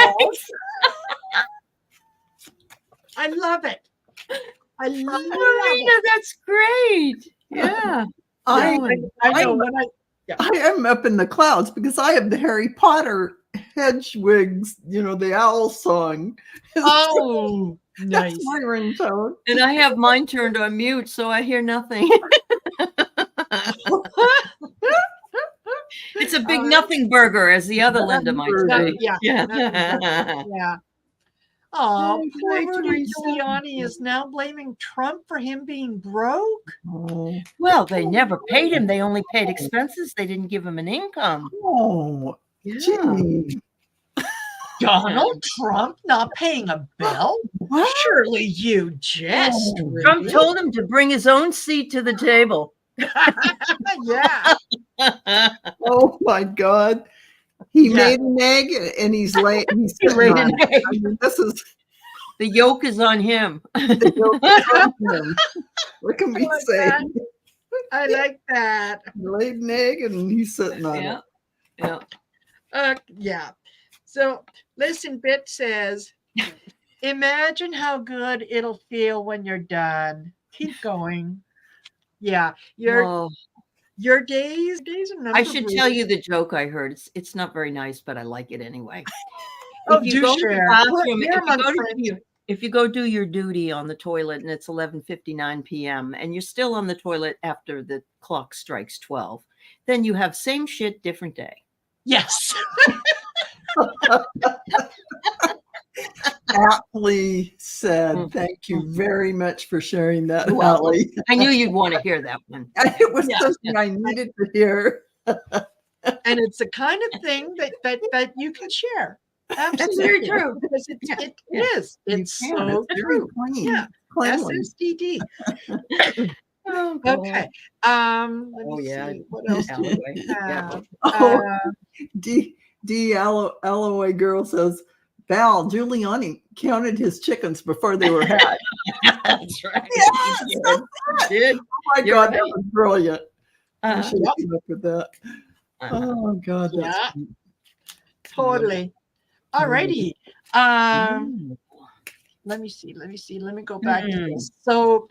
I love it. I love Marina, it. That's great. Yeah. I am up in the clouds because I have the Harry Potter Hedgewigs, the owl song. Oh, nice. That's my ringtone. And I have mine turned on mute, so I hear nothing. It's a big nothing burger, as the other Linda might say. Yeah. Oh, poor Rudy Giuliani is now blaming Trump for him being broke. Well, they never paid him. They only paid expenses. They didn't give him an income. Oh, gee. Donald Trump not paying a bill? What? Surely you jest. Trump told him to bring his own seat to the table. Yeah. Oh my God. He made an egg and he's laid an egg. I mean, this is the yolk is on him. The yolk is on him. What can we say? I like that. He laid an egg and he's sitting on it. Yeah. So listen, Bit says, imagine how good it'll feel when you're done. Keep going. Yeah. Your days are numbered. I should tell you the joke I heard. It's not very nice, but I like it anyway. If you go to the bathroom, if you go do your duty on the toilet and it's 11:59 p.m. and you're still on the toilet after the clock strikes 12, then you have same shit, different day. Yes. Aptly said. Thank you very much for sharing that, Aley. I knew you'd want to hear that one. It was something I needed to hear. And it's the kind of thing that you can share. Absolutely. That's very true. Because it is. It's so true. Yeah. SSDD. Okay. Let me see. What else do we have? D. Alloy Girl says, Val, Giuliani counted his chickens before they were hatched. That's right. Yes, that's it. Oh my God, that was brilliant. I should have come up with that. Oh God. Yeah. Totally. All righty. Let me see. Let me go back to this. So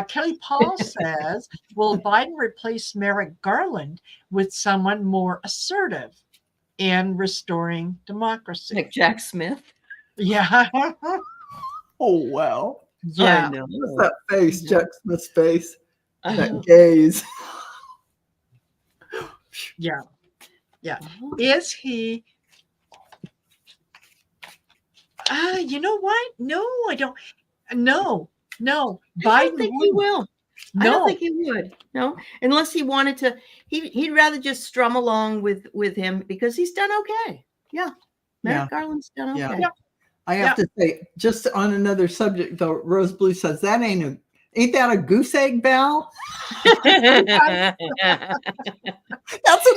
Kelly Paul says, will Biden replace Merrick Garland with someone more assertive in restoring democracy? Like Jack Smith? Yeah. Oh, wow. Yeah. I know. What's that face, Jack Smith's face? That gaze. Yeah. Yeah. Is he... you know what? No, I don't. No. I don't think he will. No. I don't think he would. No, unless he wanted to. He'd rather just strum along with him because he's done okay. Yeah, Merrick Garland's done okay. Yeah. I have to say, just on another subject though, Rose Blue says that ain't that a goose egg, Val? That's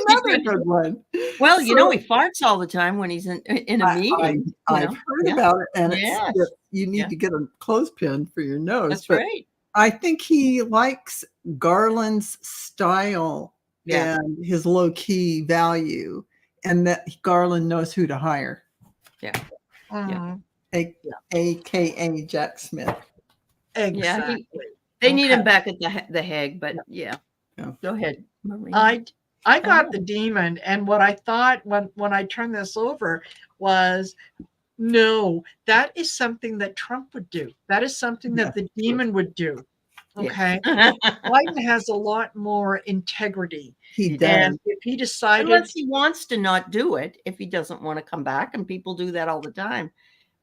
another good one. Well, you know, he farts all the time when he's in a meeting. I've heard about it, and it's, you need to get a clothespin for your nose. That's right. I think he likes Garland's style and his low key value, and that Garland knows who to hire. Yeah. AKA Jack Smith. Exactly. They need him back at the Hague, but go ahead, Marie. I got the demon, and what I thought when I turned this over was, no, that is something that Trump would do. That is something that the demon would do. Okay. Yes. Biden has a lot more integrity. He does. And if he decided, unless he wants to not do it, if he doesn't want to come back, and people do that all the time.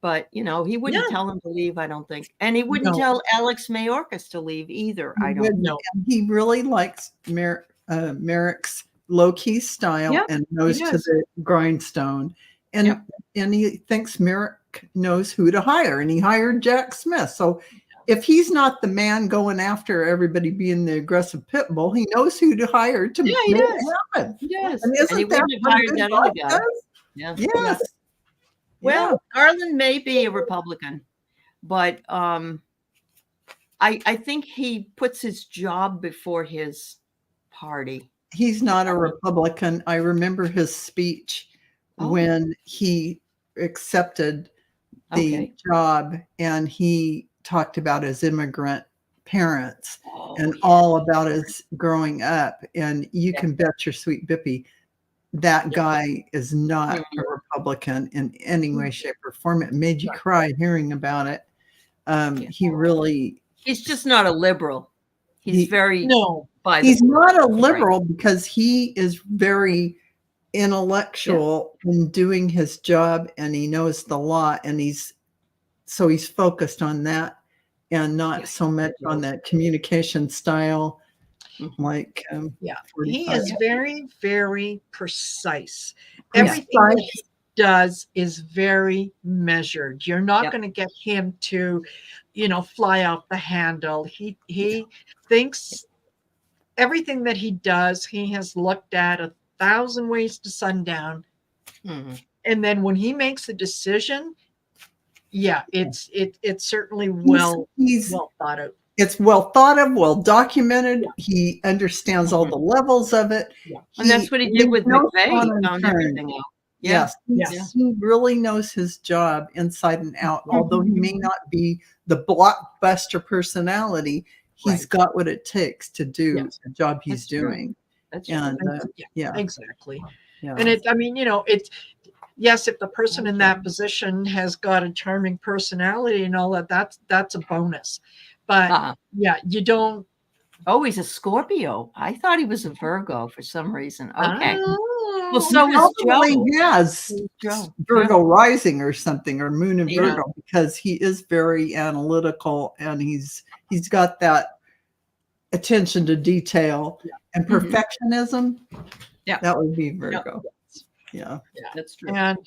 But he wouldn't tell him to leave, I don't think. And he wouldn't tell Alex Mayorkas to leave either, I don't know. He really likes Merrick's low-key style and knows to the grindstone. And he thinks Merrick knows who to hire. And he hired Jack Smith. So if he's not the man going after everybody being the aggressive pit bull, he knows who to hire to make it happen. He does. And isn't he that wouldn't have hired that other guy. Does? Yes. Well, Garland may be a Republican, but I think he puts his job before his party. He's not a Republican. I remember his speech when he accepted the job, and he talked about his immigrant parents and all about his growing up. And you can bet your sweet Bippy that guy is not a Republican in any way, shape, or form. It made you cry hearing about it. He's just not a liberal. He's he's not a liberal because he is very intellectual in doing his job, and he knows the law, and he's focused on that and not so much on that communication style. Like he is very, very precise. Everything that he does is very measured. You're not going to get him to, fly off the handle. He thinks everything that he does, he has looked at 1,000 ways to sundown. And then when he makes a decision, it's certainly well thought out. It's well thought of, well documented. He understands all the levels of it. And that's what he did with McVeigh. He found everything out. Yes. He really knows his job inside and out. Although he may not be the blockbuster personality, he's got what it takes to do the job he's doing. Exactly. And it's yes, if the person in that position has got a charming personality and all that, that's a bonus. But you don't. Oh, he's a Scorpio. I thought he was a Virgo for some reason. Okay. Well, so is Joe. He has Virgo rising or something, or moon in Virgo, because he is very analytical, and he's got that attention to detail and perfectionism. That would be Virgo. Yeah, that's true. And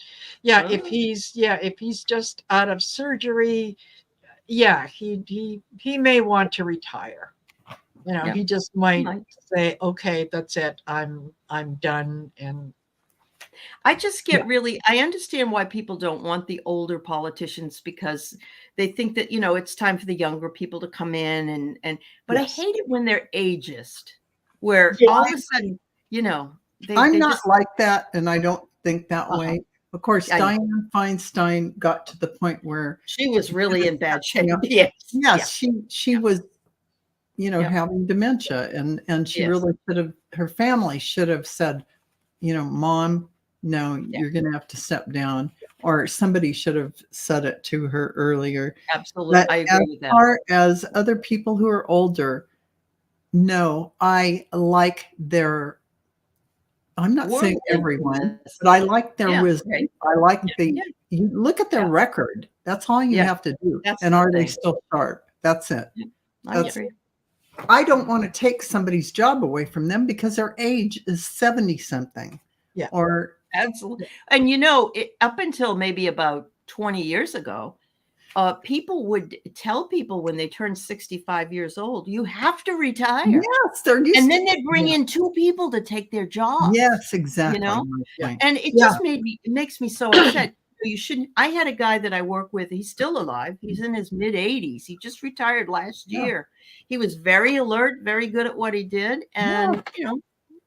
if he's just out of surgery, he may want to retire. He just might say, okay, that's it. I'm done. And I just get I understand why people don't want the older politicians, because they think that, it's time for the younger people to come in but I hate it when they're ageist, where all of a sudden, I'm not like that, and I don't think that way. Of course, Dianne Feinstein got to the point where she was really in bad shape. She was, having dementia, and she really should have. Her family should have said, Mom, no, you're going to have to step down, or somebody should have said it to her earlier. Absolutely, I agree with that. As far as other people who are older, no, I like their. I'm not saying everyone, but I like their wisdom. Right. I like you look at their record. That's all you have to do. And are they still sharp? That's it. I don't want to take somebody's job away from them because their age is 70 something. Or absolutely. And up until maybe about 20 years ago, people would tell people when they turned 65 years old, you have to retire. Yes, and then they'd bring in two people to take their job. Yes, exactly. And it just makes me so upset. You shouldn't. I had a guy that I work with. He's still alive. He's in his mid 80s. He just retired last year. He was very alert, very good at what he did, and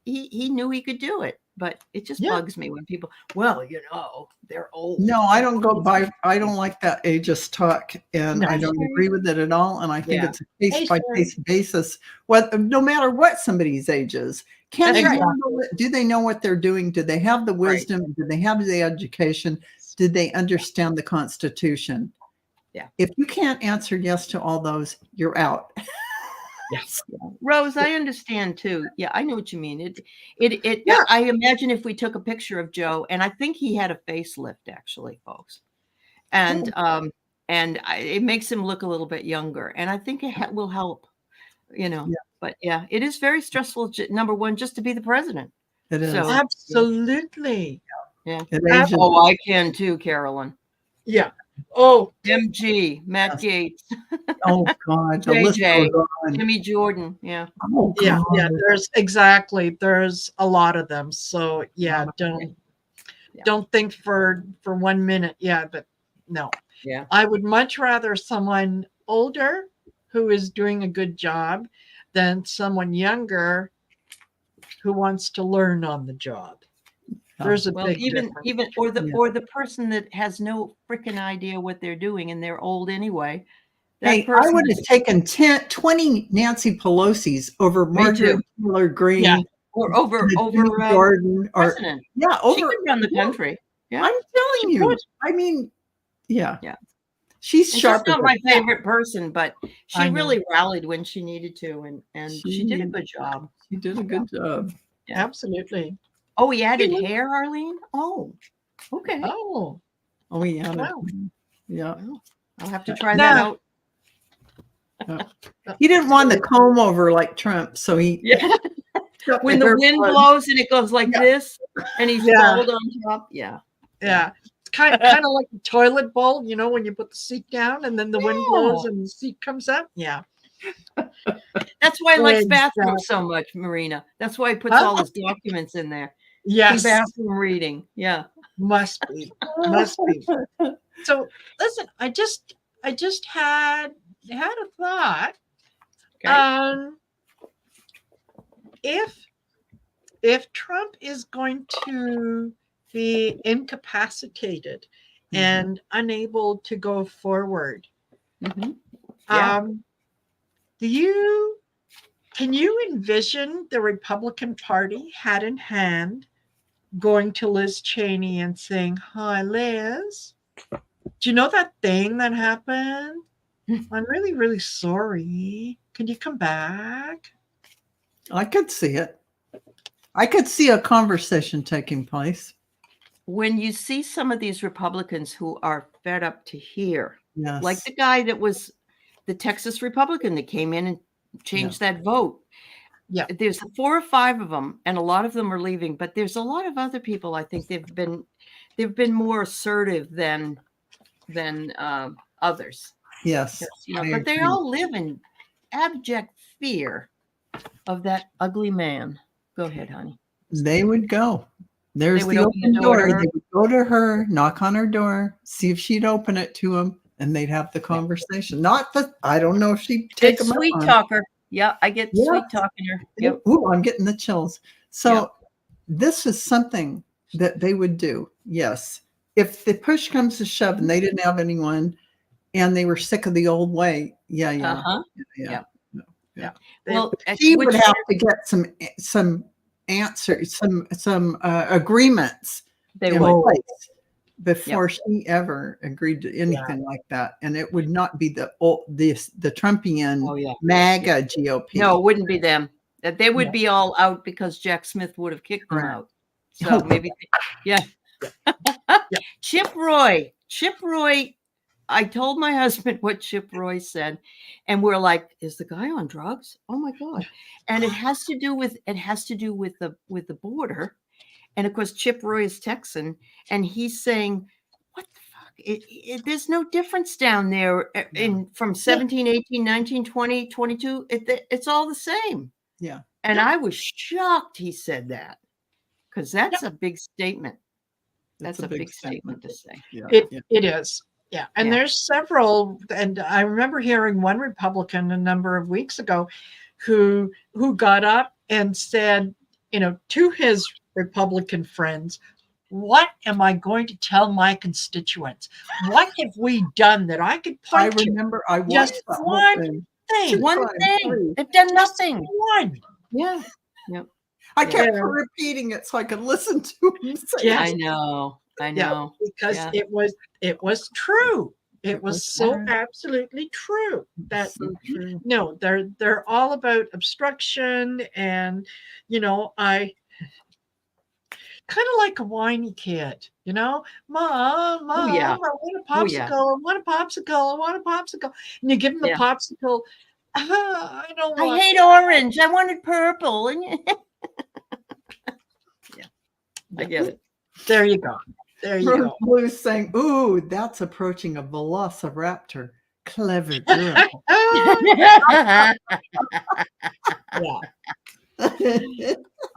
he knew he could do it. But it just bugs me when people, they're old. No, I don't go by. I don't like that ageist talk, and I don't agree with it at all. And I think it's a case by case basis. No matter what somebody's age is, Can That's they right. handle it? Do they know what they're doing? Do they have the wisdom? Do they have the education? Do they understand the Constitution? Yeah. If you can't answer yes to all those, you're out. Yes. Rose, I understand too. Yeah, I know what you mean. Yeah. I imagine if we took a picture of Joe, and I think he had a facelift actually, folks. And it makes him look a little bit younger, and I think it will help, you know. Yeah. But yeah, it is very stressful, number one, just to be the president. It is. So Absolutely. yeah. It ages. Oh, I can too, Carolyn. Yeah. Oh, MG, Matt Yes. Gates, Oh God, the list JJ, goes on. Jimmy Jordan. Yeah. Oh yeah, God. yeah. There's a lot of them. So yeah, don't think for 1 minute. Yeah, but no. Yeah. I would much rather someone older who is doing a good job than someone younger who wants to learn on the job. There's a big difference. or the person that has no freaking idea what they're doing and they're old anyway. Hey, I would have taken 20 Nancy Pelosi's over Margaret Taylor Greene. Yeah. Or over Jordan or president. over. She could run the country. Yeah. I'm telling you. I mean, yeah. She's sharp. She's not my favorite person, but she I know. really rallied when she needed to, and she did a good job. She did a good job. Yeah. Absolutely. Oh, he added hair, Arlene? Oh, okay. Oh, Yeah. wow. Yeah. I'll have to try that out. He didn't want the comb over like Trump, so he when the wind blows and it goes like this, and he's bald on top. Yeah. It's kind of like a toilet bowl, you know, when you put the seat down and then the wind blows and the seat comes up. Yeah. That's why he likes bathrooms so much, Marina. That's why he puts all his documents in there. Yes. Bathroom reading. Yeah. Must be. So listen, I just had a thought. Okay. If Trump is going to be incapacitated and unable to go forward, can you envision the Republican Party hat in hand going to Liz Cheney and saying, "Hi, Liz, do you know that thing that happened? I'm really, really sorry. Can you come back?" I could see it. I could see a conversation taking place. When you see some of these Republicans who are fed up to hear, Yes. like the guy that was the Texas Republican that came in and changed that vote. Yeah. There's 4 or 5 of them, and a lot of them are leaving, but there's a lot of other people. I think they've been more assertive than others. Yes. But they all live in abject fear of that ugly man. Go ahead, honey. They would go. There's the open door. They would go to her, knock on her door, see if she'd open it to him, and they'd have the conversation. Not that I don't know if she'd take him. Sweet talker. Yeah, I get sweet talking her. Yep. Ooh, I'm getting the chills. So this is something that they would do. Yes. If the push comes to shove and they didn't have anyone and they were sick of the old way. Yeah. Well, she would have to get some answers, some agreements in place before she ever agreed to anything like that. And it would not be the Trumpian MAGA GOP. No, it wouldn't be them. That they would be all out because Jack Smith would have kicked them out. So maybe, Chip Roy. I told my husband what Chip Roy said, and we're like, "Is the guy on drugs? Oh my God!" And it has to do with the border, and of course Chip Roy is Texan, and he's saying, "What the fuck? There's no difference down there from 17, 18, 19, 20, 22. It's all the same." Yeah. And I was shocked he said that, because that's a big statement. That's a big statement to say. Yeah. It is. Yeah. And there's several, and I remember hearing one Republican a number of weeks ago who got up and said, to his Republican friends, "What am I going to tell my constituents? What have we done that I could point to? I remember I watched just that one thing. thing. One thing. They've done nothing. One. Yeah. Yep. I kept repeating it so I could listen to him say Yes. I know. Yeah, because it was true. It was so absolutely true that so true. no, they're all about obstruction, and I kind of like a whiny kid, Mom, I want a popsicle, I want a popsicle, I want a popsicle. And you give them the popsicle. I don't want hate orange. I wanted purple. And I get it. There you go. There you go. Blue's saying, "Ooh, that's approaching a velociraptor. Clever girl."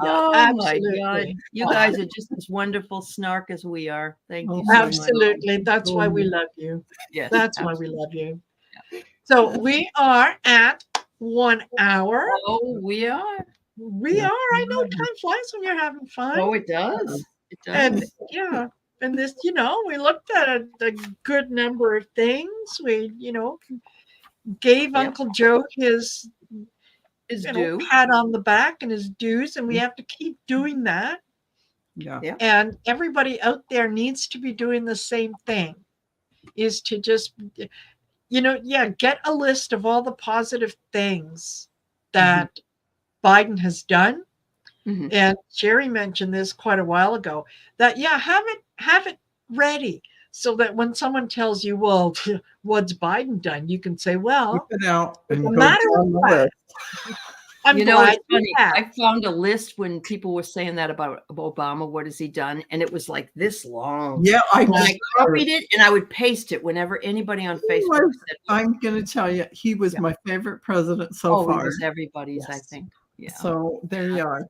Oh absolutely. my God. You guys are just as wonderful snark as we are. Thank you so absolutely. much. That's why we love you. Yes, that's why we love you. So we are at 1 hour. Oh, we are. We are. I know time flies when you're having fun. Oh, it does. It does. And and this, we looked at a good number of things. We, gave Uncle Joe his due, pat on the back and his dues, and we have to keep doing that. Yeah. And everybody out there needs to be doing the same thing, is to just, get a list of all the positive things that Biden has done. And Sherry mentioned this quite a while ago, that have it ready, so that when someone tells you, well, what's Biden done, you can say, well, no matter what, I'm glad it's funny. I found a list when people were saying that about Obama. What has he done? And it was like this long. Yeah, I copied it and I would paste it whenever anybody on Facebook said. I'm going to tell you, he was my favorite president so far. He was everybody's, I think. Yeah. So there you are.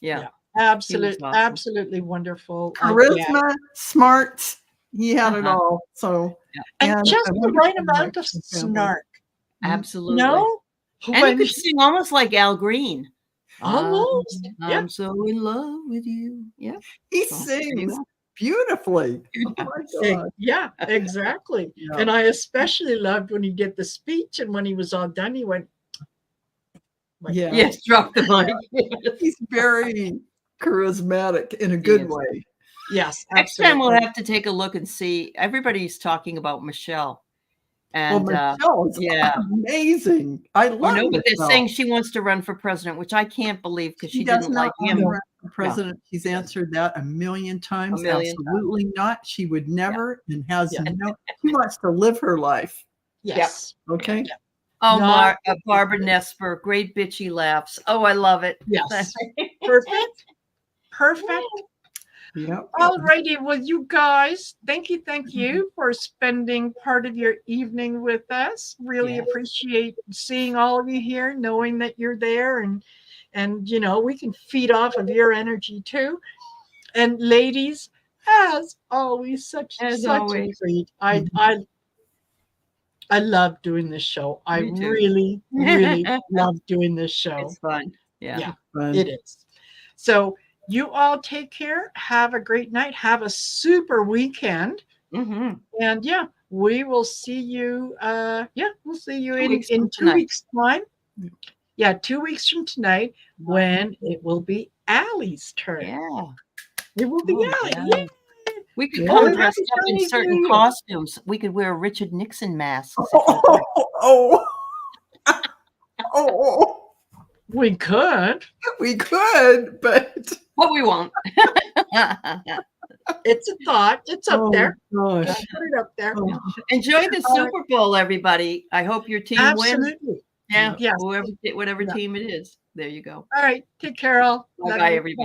Yeah. Absolutely, awesome. Absolutely wonderful. Charisma, smart. He had it all. So and just the right amount of snark. Absolutely. And he could sing almost like Al Green. Almost. I'm so in love with you. Yeah. He sings beautifully. Oh my God. Yeah, exactly. And I especially loved when he did the speech, and when he was all done, he went, yes, drop the mic. He's very charismatic in a good way. Yes. Next time we'll have to take a look and see. Everybody's talking about Michelle. And Michelle is amazing. I love but they're saying she wants to run for president, which I can't believe, because she didn't like him. Run for president. She's answered that a million times. Absolutely not. She would never, and has no. She wants to live her life. Yes. Okay. Oh, Barbara Nesper, great bitchy laughs. Oh, I love it. Yes. Perfect. Yep. All righty. Well, you guys, thank you for spending part of your evening with us. Really appreciate seeing all of you here, knowing that you're there, and we can feed off of your energy too. And ladies, as always, such a treat. I love doing this show. I really, really love doing this show. It's fun. Yeah, it is. So you all take care. Have a great night. Have a super weekend. And we will see you. We'll see you in 2 weeks' time. Yeah, 2 weeks from tonight, when it will be Ally's turn. Yeah, it will be Aley. Yeah. We could come dressed up in certain costumes. We could wear Richard Nixon masks. We could, but we won't. It's a thought. It's up there. Put it up there. Enjoy the Super Bowl, everybody. I hope your team wins. Yeah. Whatever team it is. There you go. All right. Take care, all. Bye, everybody.